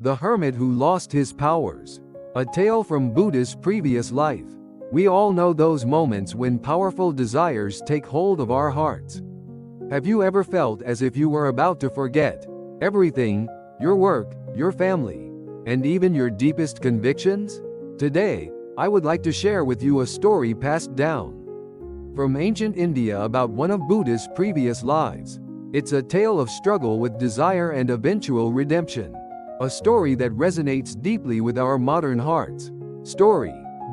The Hermit Who Lost His Powers. A tale from Buddha's previous life. We all know those moments when powerful desires take hold of our hearts. Have you ever felt as if you were about to forget everything, your work, your family, and even your deepest convictions? Today, I would like to share with you a story passed down from ancient India about one of Buddha's previous lives. It's a tale of struggle with desire and eventual redemption. A story that resonates deeply with our modern hearts.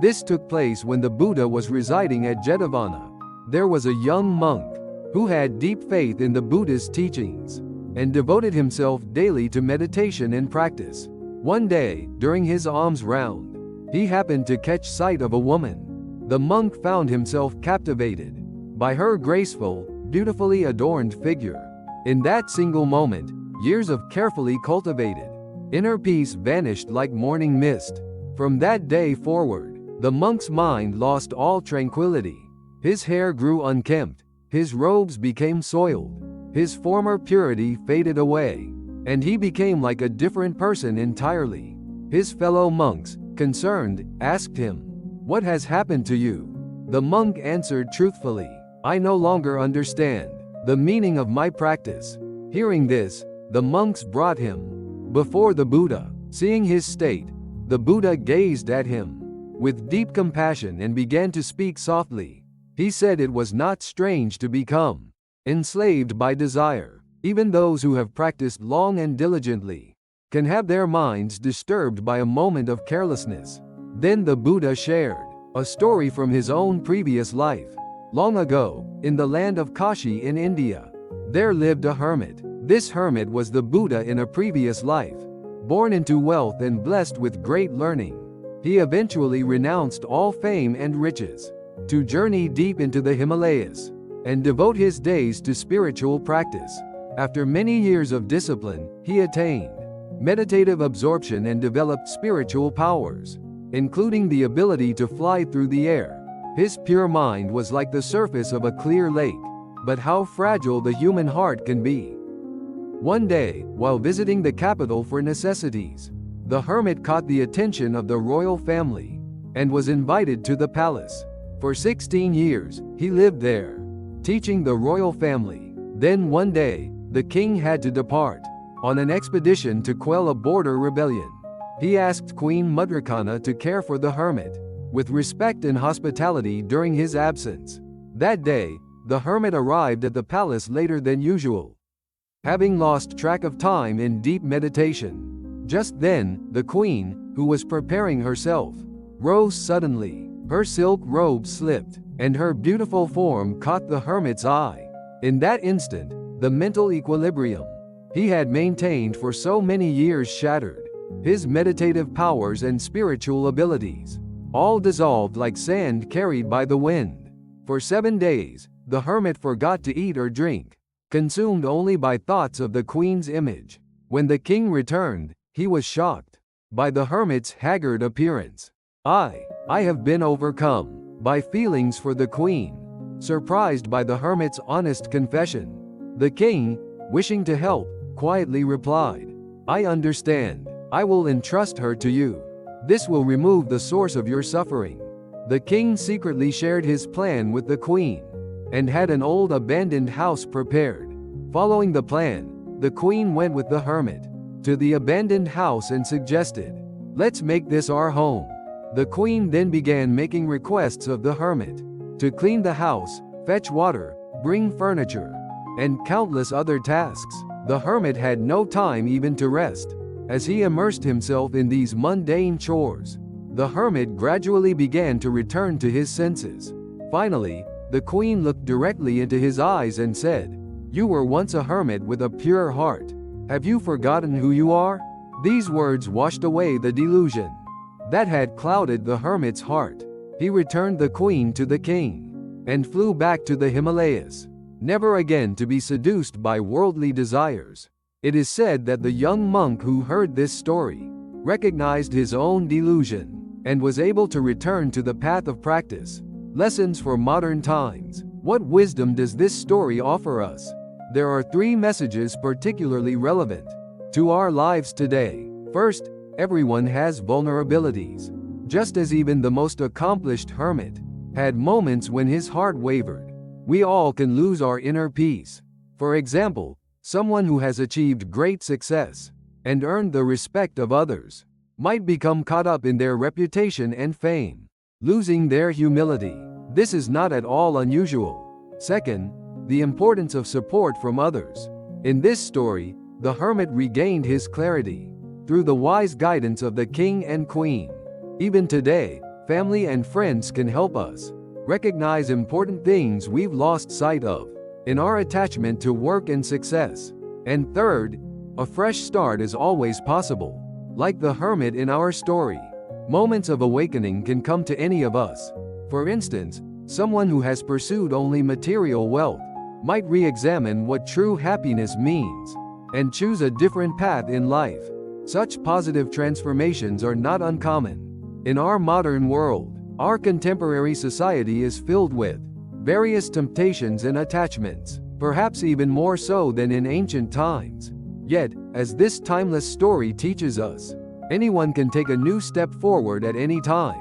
This took place when the Buddha was residing at Jetavana. There was a young monk who had deep faith in the Buddha's teachings and devoted himself daily to meditation and practice. One day, during his alms round, he happened to catch sight of a woman. The monk found himself captivated by her graceful, beautifully adorned figure. In that single moment, years of carefully cultivated inner peace vanished like morning mist. From that day forward, the monk's mind lost all tranquility. His hair grew unkempt, his robes became soiled, his former purity faded away, and he became like a different person entirely. His fellow monks, concerned, asked him, "What has happened to you?" The monk answered truthfully, "I no longer understand the meaning of my practice." Hearing this, the monks brought him before the Buddha. Seeing his state, the Buddha gazed at him with deep compassion and began to speak softly. He said it was not strange to become enslaved by desire. Even those who have practiced long and diligently can have their minds disturbed by a moment of carelessness. Then the Buddha shared a story from his own previous life. Long ago, in the land of Kashi in India, there lived a hermit. This hermit was the Buddha in a previous life. Born into wealth and blessed with great learning, he eventually renounced all fame and riches to journey deep into the Himalayas and devote his days to spiritual practice. After many years of discipline, he attained meditative absorption and developed spiritual powers, including the ability to fly through the air. His pure mind was like the surface of a clear lake, but how fragile the human heart can be. One day, while visiting the capital for necessities, the hermit caught the attention of the royal family and was invited to the palace. For 16 years, he lived there, teaching the royal family. Then one day, the king had to depart on an expedition to quell a border rebellion. He asked Queen Mudrakana to care for the hermit with respect and hospitality during his absence. That day, the hermit arrived at the palace later than usual, having lost track of time in deep meditation. Just then, the queen, who was preparing herself, rose suddenly. Her silk robe slipped, and her beautiful form caught the hermit's eye. In that instant, the mental equilibrium he had maintained for so many years shattered. His meditative powers and spiritual abilities all dissolved like sand carried by the wind. For 7 days, the hermit forgot to eat or drink, consumed only by thoughts of the queen's image. When the king returned, he was shocked by the hermit's haggard appearance. I have been overcome by feelings for the queen." Surprised by the hermit's honest confession, the king, wishing to help, quietly replied, "I understand. I will entrust her to you. This will remove the source of your suffering." The king secretly shared his plan with the queen and had an old abandoned house prepared. Following the plan, the queen went with the hermit to the abandoned house and suggested, "Let's make this our home." The queen then began making requests of the hermit to clean the house, fetch water, bring furniture, and countless other tasks. The hermit had no time even to rest. As he immersed himself in these mundane chores, the hermit gradually began to return to his senses. Finally, the queen looked directly into his eyes and said, "You were once a hermit with a pure heart. Have you forgotten who you are?" These words washed away the delusion that had clouded the hermit's heart. He returned the queen to the king and flew back to the Himalayas, never again to be seduced by worldly desires. It is said that the young monk who heard this story recognized his own delusion and was able to return to the path of practice. Lessons for modern times. What wisdom does this story offer us? There are 3 messages particularly relevant to our lives today. First, everyone has vulnerabilities. Just as even the most accomplished hermit had moments when his heart wavered, we all can lose our inner peace. For example, someone who has achieved great success and earned the respect of others might become caught up in their reputation and fame, losing their humility. This is not at all unusual. Second, the importance of support from others. In this story, the hermit regained his clarity through the wise guidance of the king and queen. Even today, family and friends can help us recognize important things we've lost sight of in our attachment to work and success. And third, a fresh start is always possible. Like the hermit in our story, moments of awakening can come to any of us. For instance, someone who has pursued only material wealth might re-examine what true happiness means and choose a different path in life. Such positive transformations are not uncommon. In our modern world, our contemporary society is filled with various temptations and attachments, perhaps even more so than in ancient times. Yet, as this timeless story teaches us, anyone can take a new step forward at any time.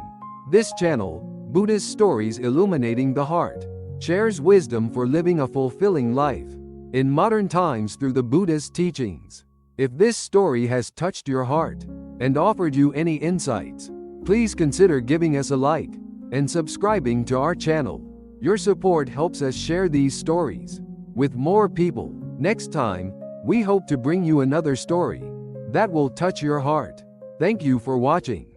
This channel, Buddhist Stories Illuminating the Heart, shares wisdom for living a fulfilling life in modern times through the Buddha's teachings. If this story has touched your heart and offered you any insights, please consider giving us a like and subscribing to our channel. Your support helps us share these stories with more people. Next time, we hope to bring you another story that will touch your heart. Thank you for watching.